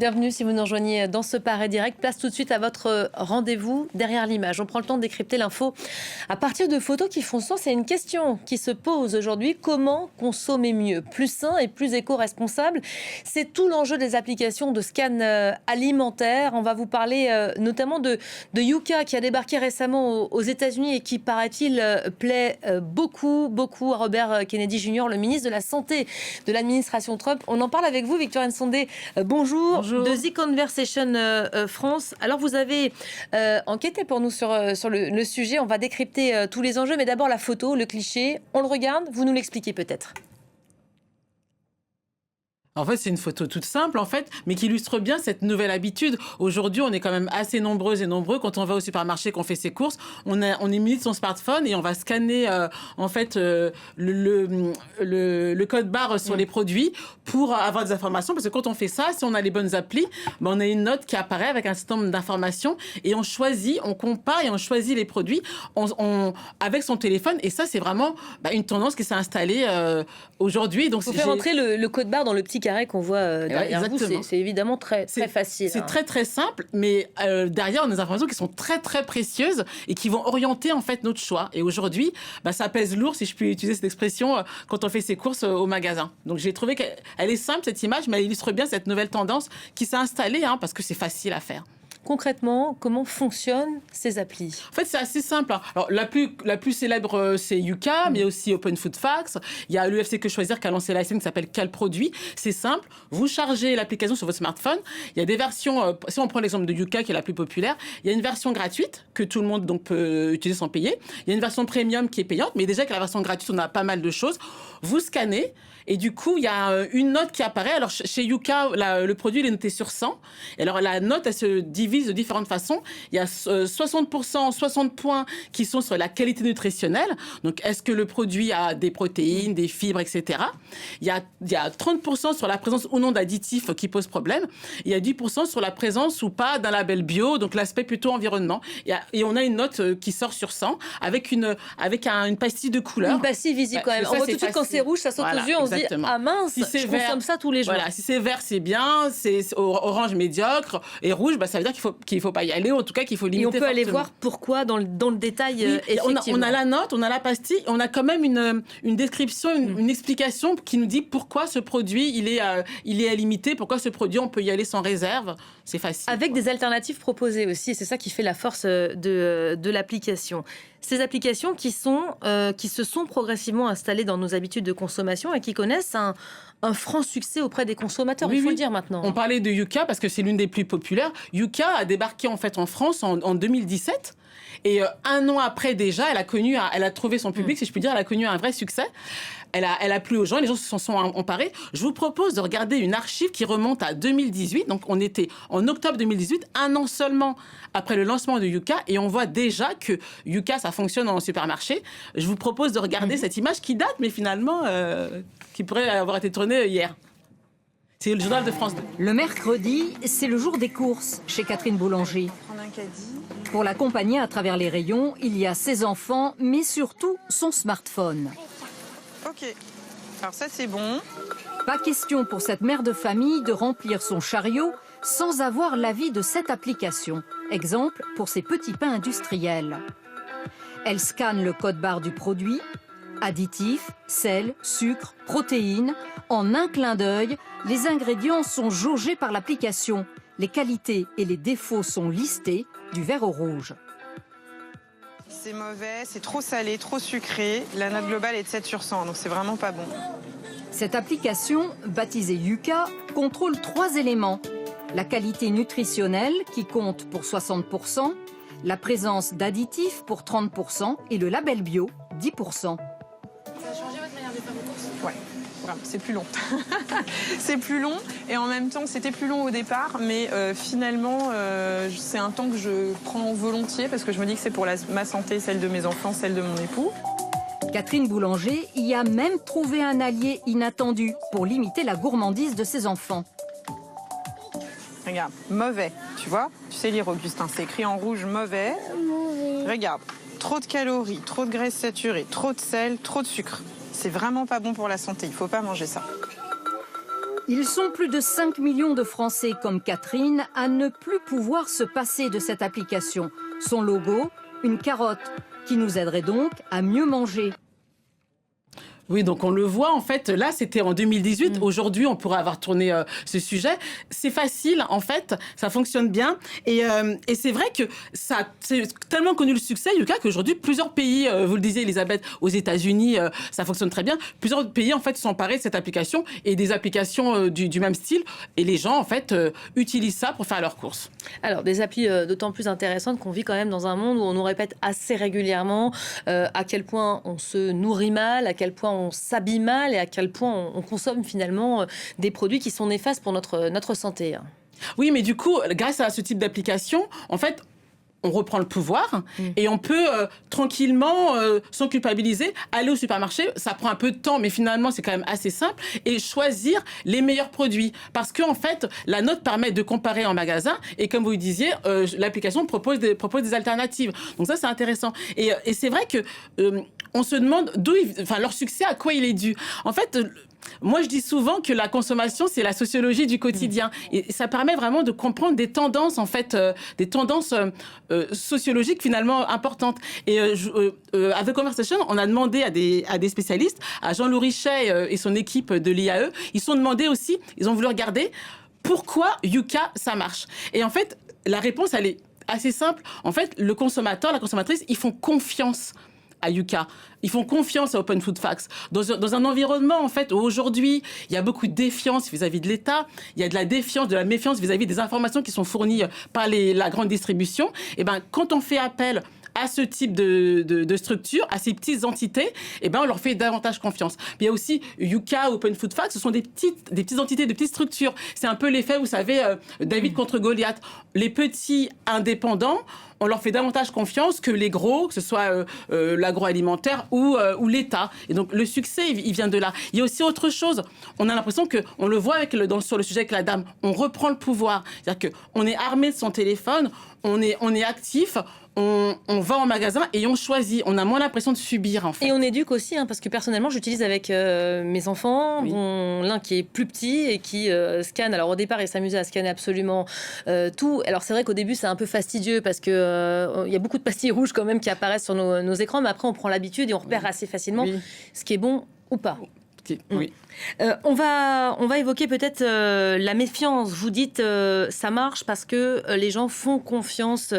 Bienvenue si vous nous rejoignez dans ce Paris Direct. Place tout de suite à votre rendez-vous derrière l'image. On prend le temps de décrypter l'info à partir de photos qui font sens. C'est une question qui se pose aujourd'hui. Comment consommer mieux, plus sain et plus éco-responsable? C'est tout l'enjeu des applications de scan alimentaire. On va vous parler notamment de Yuka qui a débarqué récemment aux États-Unis et qui, paraît-il, plaît beaucoup à Robert Kennedy Jr., le ministre de la Santé de l'administration Trump. On en parle avec vous, Victorine Sondé. Bonjour. De The Conversation France. Alors, vous avez enquêté pour nous sur le sujet. On va décrypter tous les enjeux, mais d'abord la photo, le cliché. On le regarde, vous nous l'expliquez peut-être. En fait, c'est une photo toute simple, en fait, mais qui illustre bien cette nouvelle habitude. Aujourd'hui, on est quand même assez nombreuses et nombreux. Quand on va au supermarché, qu'on fait ses courses, on est muni de son smartphone et on va scanner, le code barre sur les produits pour avoir des informations. Parce que quand on fait ça, si on a les bonnes applis, on a une note qui apparaît avec un certain nombre d'informations et on choisit, on compare et on choisit les produits avec son téléphone. Et ça, c'est vraiment une tendance qui s'est installée aujourd'hui. Donc, il faut faire entrer le code barre dans le petit carré qu'on voit derrière vous. C'est évidemment très facile. C'est très simple, mais derrière, on a des informations qui sont très précieuses et qui vont orienter en fait notre choix. Et aujourd'hui, ça pèse lourd, si je puis utiliser cette expression, quand on fait ses courses au magasin. Donc j'ai trouvé qu'elle est simple, cette image, mais elle illustre bien cette nouvelle tendance qui s'est installée, parce que c'est facile à faire. Concrètement, comment fonctionnent ces applis? En fait, c'est assez simple. Alors, la plus célèbre, c'est Yuka, mais il y a aussi Open Food Facts. Il y a l'UFC Que Choisir qui a lancé la scène qui s'appelle Quel produit. C'est simple. Vous chargez l'application sur votre smartphone. Il y a des versions, si on prend l'exemple de Yuka qui est la plus populaire, il y a une version gratuite que tout le monde peut utiliser sans payer. Il y a une version premium qui est payante, mais déjà que la version gratuite, on a pas mal de choses. Vous scannez. Et du coup, il y a une note qui apparaît. Alors, chez Yuka, le produit, il est noté sur 100. Et alors, la note, elle se divise de différentes façons. Il y a 60%, 60 points qui sont sur la qualité nutritionnelle. Donc, est-ce que le produit a des protéines, des fibres, etc. Il y a 30% sur la présence ou non d'additifs qui posent problème. Il y a 10% sur la présence ou pas d'un label bio, donc l'aspect plutôt environnement. Et on a une note qui sort sur 100 avec une pastille de couleur. Une pastille visible quand même. On voit tout de suite quand c'est rouge, ça saute aux yeux. On se dit, ah mince, si je consomme ça tous les jours. Voilà, si c'est vert, c'est bien, c'est orange médiocre, et rouge, ça veut dire qu'il faut pas y aller, ou en tout cas qu'il faut limiter. Et on peut aller voir pourquoi dans le détail, effectivement. On a la note, on a la pastille, on a quand même une description, une explication qui nous dit pourquoi ce produit, il est limité, pourquoi ce produit, on peut y aller sans réserve. C'est facile. Avec des alternatives proposées aussi, et c'est ça qui fait la force de l'application. Ces applications qui se sont progressivement installées dans nos habitudes de consommation et qui connaissent un franc succès auprès des consommateurs, il faut le dire maintenant. On parlait de Yuka parce que c'est l'une des plus populaires. Yuka a débarqué en fait en France en 2017. Et un an après déjà, elle a trouvé son public, si je puis dire, elle a connu un vrai succès. Elle a plu aux gens, les gens s'en sont emparés. Je vous propose de regarder une archive qui remonte à 2018. Donc, on était en octobre 2018, un an seulement après le lancement de Yuka. Et on voit déjà que Yuka, ça fonctionne en supermarché. Je vous propose de regarder cette image qui date, mais finalement, qui pourrait avoir été tournée hier. C'est le journal de France 2. Le mercredi, c'est le jour des courses chez Catherine Boulanger. Pour l'accompagner à travers les rayons, il y a ses enfants, mais surtout son smartphone. Ok, alors ça c'est bon. Pas question pour cette mère de famille de remplir son chariot sans avoir l'avis de cette application. Exemple pour ses petits pains industriels. Elle scanne le code barre du produit, additifs, sel, sucre, protéines. En un clin d'œil, les ingrédients sont jaugés par l'application. Les qualités et les défauts sont listés du vert au rouge. C'est mauvais, c'est trop salé, trop sucré. La note globale est de 7 sur 100, donc c'est vraiment pas bon. Cette application, baptisée Yuka, contrôle 3 éléments. La qualité nutritionnelle, qui compte pour 60%, la présence d'additifs pour 30% et le label bio, 10%. Ça a changé votre manière de faire vos courses ? Ouais. Vraiment, c'est plus long. C'est plus long et en même temps, c'était plus long au départ, mais finalement, c'est un temps que je prends volontiers parce que je me dis que c'est pour ma santé, celle de mes enfants, celle de mon époux. Catherine Boulanger y a même trouvé un allié inattendu pour limiter la gourmandise de ses enfants. Regarde, mauvais, tu vois ? Tu sais lire, Augustin, c'est écrit en rouge, mauvais. Regarde, trop de calories, trop de graisses saturées, trop de sel, trop de sucre. C'est vraiment pas bon pour la santé, il faut pas manger ça. Ils sont plus de 5 millions de Français comme Catherine à ne plus pouvoir se passer de cette application. Son logo, une carotte, qui nous aiderait donc à mieux manger. Oui, donc on le voit, en fait, là, c'était en 2018. Aujourd'hui, on pourrait avoir tourné ce sujet. C'est facile, en fait, ça fonctionne bien. Et c'est vrai que c'est tellement connu le succès, Yuka, qu'aujourd'hui, plusieurs pays, vous le disiez, Elisabeth, aux États-Unis, ça fonctionne très bien. Plusieurs pays, en fait, sont emparés de cette application et des applications du même style. Et les gens, en fait, utilisent ça pour faire leurs courses. Alors, des applis d'autant plus intéressantes qu'on vit quand même dans un monde où on nous répète assez régulièrement à quel point on se nourrit mal, à quel point on s'habille mal et à quel point on consomme finalement des produits qui sont néfastes pour notre santé. Oui, mais du coup, grâce à ce type d'application, en fait, on reprend le pouvoir et on peut tranquillement, sans culpabiliser, aller au supermarché. Ça prend un peu de temps, mais finalement, c'est quand même assez simple. Et choisir les meilleurs produits. Parce qu'en fait, la note permet de comparer en magasin. Et comme vous le disiez, l'application propose des alternatives. Donc ça, c'est intéressant. Et c'est vrai que on se demande leur succès, à quoi il est dû. En fait, moi, je dis souvent que la consommation, c'est la sociologie du quotidien. Et ça permet vraiment de comprendre des tendances, en fait, des tendances sociologiques finalement importantes. Et à The Conversation, on a demandé à des spécialistes, à Jean-Loup Richet et son équipe de l'IAE, ils ont voulu regarder pourquoi Yuka, ça marche. Et en fait, la réponse, elle est assez simple. En fait, le consommateur, la consommatrice, ils font confiance à Yuka. Ils font confiance à Open Food Facts. Dans un environnement, en fait, où aujourd'hui, il y a beaucoup de défiance vis-à-vis de l'État, il y a de la défiance, de la méfiance vis-à-vis des informations qui sont fournies par la grande distribution, et ben, quand on fait appel à ce type de structure, à ces petites entités, eh ben, on leur fait davantage confiance. Il y a aussi Yuka, Open Food Facts, ce sont des petites entités, des petites structures. C'est un peu l'effet, vous savez, David contre Goliath. Les petits indépendants, on leur fait davantage confiance que les gros, que ce soit l'agroalimentaire ou l'État. Et donc, le succès, il vient de là. Il y a aussi autre chose. On a l'impression qu'on le voit sur le sujet avec la dame. On reprend le pouvoir. C'est-à-dire qu'on est armé de son téléphone, on est actif, on va en magasin et on choisit. On a moins l'impression de subir, en fait. Et on éduque aussi, parce que personnellement, j'utilise avec mes enfants, dont l'un qui est plus petit et qui scanne. Alors au départ, il s'amusait à scanner absolument tout. Alors c'est vrai qu'au début, c'est un peu fastidieux parce que il y a beaucoup de pastilles rouges quand même qui apparaissent sur nos écrans, mais après, on prend l'habitude et on repère assez facilement ce qui est bon ou pas. Oui. On va évoquer peut-être la méfiance. Vous dites ça marche parce que les gens font confiance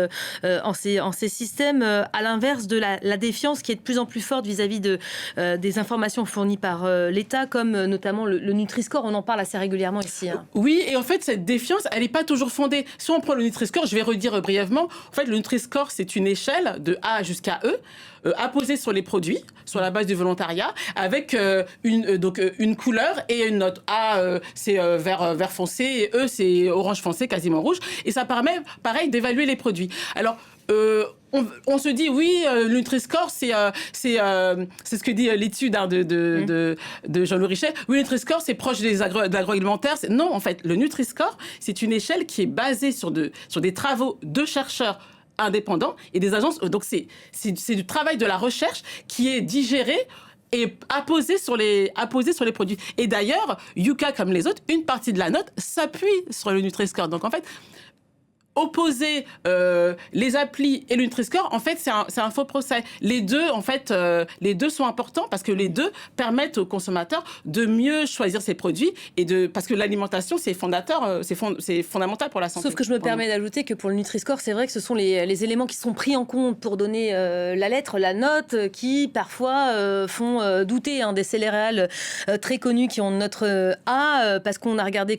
en ces systèmes, à l'inverse de la défiance qui est de plus en plus forte vis-à-vis des informations fournies par l'État, comme notamment le Nutri-Score. On en parle assez régulièrement ici. Oui, et en fait, cette défiance, elle n'est pas toujours fondée. Si on prend le Nutri-Score, je vais redire brièvement. En fait, le Nutri-Score, c'est une échelle de A jusqu'à E, apposée sur les produits, sur la base du volontariat, avec une couleur et une note. A, c'est vert foncé, et E, c'est orange foncé, quasiment rouge. Et ça permet, pareil, d'évaluer les produits. Alors, on se dit, oui, le Nutri-Score, c'est ce que dit l'étude de Jean-Loup Richet. Oui, le Nutri-Score, c'est proche de l'agroalimentaire. Non, en fait, le Nutri-Score, c'est une échelle qui est basée sur des travaux de chercheurs indépendants et des agences. Donc, c'est du travail de la recherche qui est digéré et apposé sur les produits. Et d'ailleurs, Yuka, comme les autres, une partie de la note s'appuie sur le Nutri-Score. Donc, en fait, opposer les applis et le Nutri-Score, en fait, c'est un faux procès. Les deux, en fait, les deux sont importants parce que les deux permettent aux consommateurs de mieux choisir ses produits parce que l'alimentation, c'est fondamental pour la santé. Sauf que je me permets d'ajouter que pour le Nutri-Score, c'est vrai que ce sont les éléments qui sont pris en compte pour donner la lettre, la note, qui parfois font douter des céréales très connus qui ont notre A, parce qu'on a regardé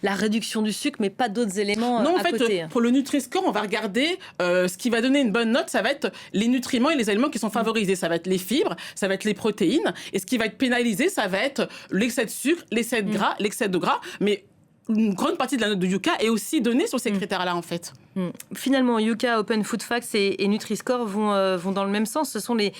la réduction du sucre, mais pas d'autres éléments à côté. Pour le Nutri-Score, on va regarder ce qui va donner une bonne note. Ça va être les nutriments et les aliments qui sont favorisés. Ça va être les fibres, ça va être les protéines. Et ce qui va être pénalisé, ça va être l'excès de sucre, l'excès de gras, l'excès de gras. Mais une grande partie de la note de Yuka est aussi donnée sur ces critères-là, en fait. Finalement, Yuka, Open Food Facts et Nutri-Score vont dans le même sens. Ce sont les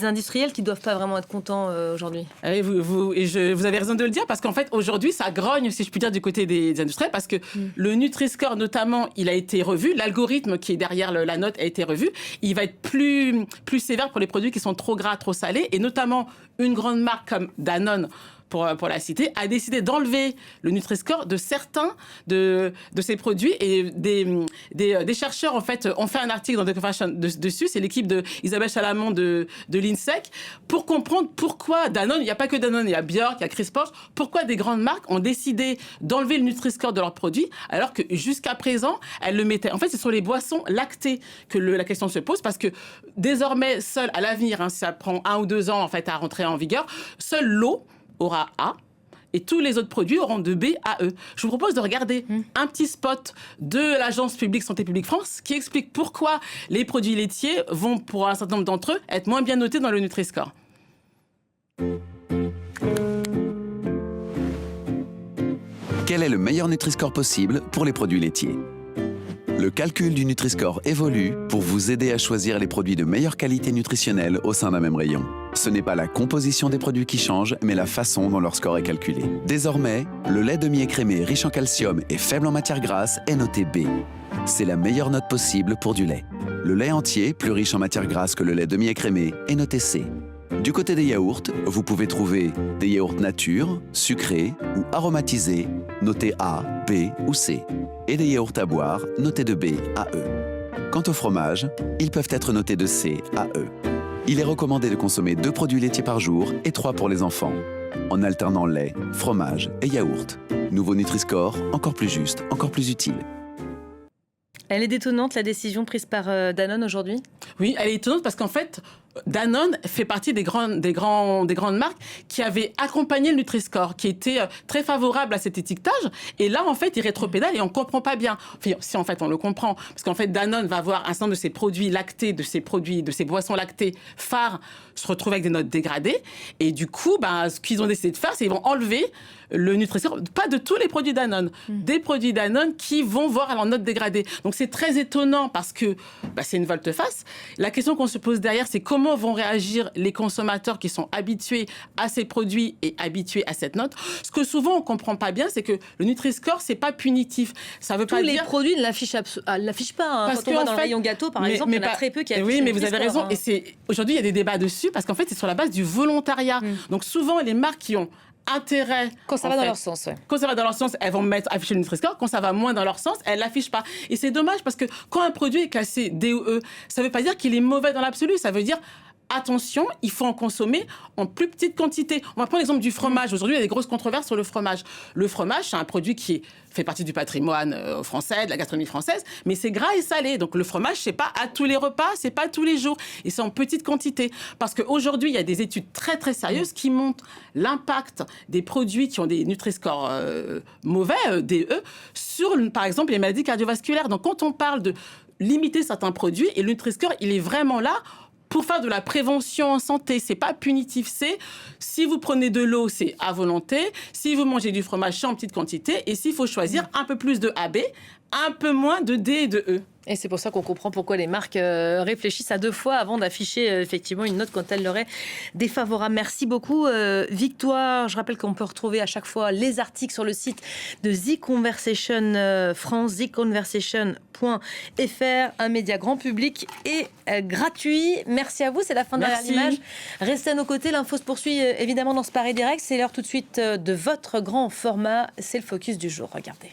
industriels qui ne doivent pas vraiment être contents aujourd'hui. Et vous avez raison de le dire, parce qu'en fait, aujourd'hui, ça grogne, si je puis dire, du côté des industriels, parce que le Nutri-Score, notamment, il a été revu. L'algorithme qui est derrière la note a été revu. Il va être plus sévère pour les produits qui sont trop gras, trop salés, et notamment une grande marque comme Danone, pour la citer, a décidé d'enlever le Nutri-Score de certains de ces produits, et des chercheurs en fait ont fait un article dans The Confession dessus. C'est l'équipe de Isabelle Chalamond de l'INSEC, pour comprendre pourquoi Danone, il n'y a pas que Danone, il y a Björk, il y a Chris Porsche, pourquoi des grandes marques ont décidé d'enlever le Nutri-Score de leurs produits alors que jusqu'à présent elles le mettaient. En fait, ce sont les boissons lactées que la question se pose, parce que désormais, seul à l'avenir, ça prend 1 ou 2 ans en fait à rentrer en vigueur, seule l'eau aura A, et tous les autres produits auront de B à E. Je vous propose de regarder un petit spot de l'Agence publique Santé publique France qui explique pourquoi les produits laitiers vont, pour un certain nombre d'entre eux, être moins bien notés dans le Nutri-Score. Quel est le meilleur Nutri-Score possible pour les produits laitiers? Le calcul du Nutri-Score évolue pour vous aider à choisir les produits de meilleure qualité nutritionnelle au sein d'un même rayon. Ce n'est pas la composition des produits qui change, mais la façon dont leur score est calculé. Désormais, le lait demi-écrémé riche en calcium et faible en matières grasses est noté B. C'est la meilleure note possible pour du lait. Le lait entier, plus riche en matières grasses que le lait demi-écrémé, est noté C. Du côté des yaourts, vous pouvez trouver des yaourts nature, sucrés ou aromatisés, notés A, B ou C, et des yaourts à boire, notés de B à E. Quant au fromage, ils peuvent être notés de C à E. Il est recommandé de consommer 2 produits laitiers par jour et 3 pour les enfants, en alternant lait, fromage et yaourt. Nouveau Nutri-Score, encore plus juste, encore plus utile. Elle est détonnante, la décision prise par Danone aujourd'hui? Oui, elle est étonnante parce qu'en fait, Danone fait partie des grandes marques qui avaient accompagné le Nutri-Score, qui étaient très favorables à cet étiquetage. Et là, en fait, ils rétropédalent et on ne comprend pas bien. Enfin, si, en fait, on le comprend. Parce qu'en fait, Danone va avoir un certain nombre de ses produits lactés, de ses boissons lactées phares, se retrouver avec des notes dégradées. Et du coup, ce qu'ils ont décidé de faire, c'est qu'ils vont enlever le Nutri-Score, pas de tous les produits Danone, des produits Danone qui vont voir leur note dégradée. Donc, c'est très étonnant parce que c'est une volte-face. La question qu'on se pose derrière, c'est comment vont réagir les consommateurs qui sont habitués à ces produits et habitués à cette note. Ce que souvent on comprend pas bien, c'est que le Nutri-Score, c'est pas punitif. Ça veut pas dire... Tous les produits ne l'affichent pas. Parce quand on va dans le rayon gâteau, par exemple, il y en a très peu qui affichent. Oui, mais vous avez raison. Et aujourd'hui, il y a des débats dessus parce qu'en fait, c'est sur la base du volontariat. Donc souvent, les marques qui ont intérêt... Quand ça va dans leur sens, ouais. Quand ça va dans leur sens, elles vont afficher le Nutri-Score. Quand ça va moins dans leur sens, elles ne l'affichent pas. Et c'est dommage parce que quand un produit est classé D ou E, ça ne veut pas dire qu'il est mauvais dans l'absolu. Ça veut dire... Attention, il faut en consommer en plus petite quantité. On va prendre l'exemple du fromage. Aujourd'hui, il y a des grosses controverses sur le fromage. Le fromage, c'est un produit qui fait partie du patrimoine français, de la gastronomie française, mais c'est gras et salé. Donc le fromage, c'est pas à tous les repas, c'est pas tous les jours. Et c'est en petite quantité. Parce qu'aujourd'hui, il y a des études très, très sérieuses qui montrent l'impact des produits qui ont des Nutri-Score mauvais, DE, sur, par exemple, les maladies cardiovasculaires. Donc quand on parle de limiter certains produits, et le Nutri-Score, il est vraiment là pour faire de la prévention en santé. C'est pas punitif, c'est si vous prenez de l'eau, c'est à volonté. Si vous mangez du fromage, c'est en petite quantité. Et s'il faut choisir un peu plus de AB, un peu moins de D et de E. Et c'est pour ça qu'on comprend pourquoi les marques réfléchissent à 2 fois avant d'afficher effectivement une note quand elle leur est défavorable. Merci beaucoup Victoire. Je rappelle qu'on peut retrouver à chaque fois les articles sur le site de The Conversation France, theconversation.fr, un média grand public et gratuit. Merci à vous, c'est la fin de Derrière l'image. Restez à nos côtés, l'info se poursuit évidemment dans ce Paris Direct. C'est l'heure tout de suite de votre grand format, c'est le focus du jour. Regardez.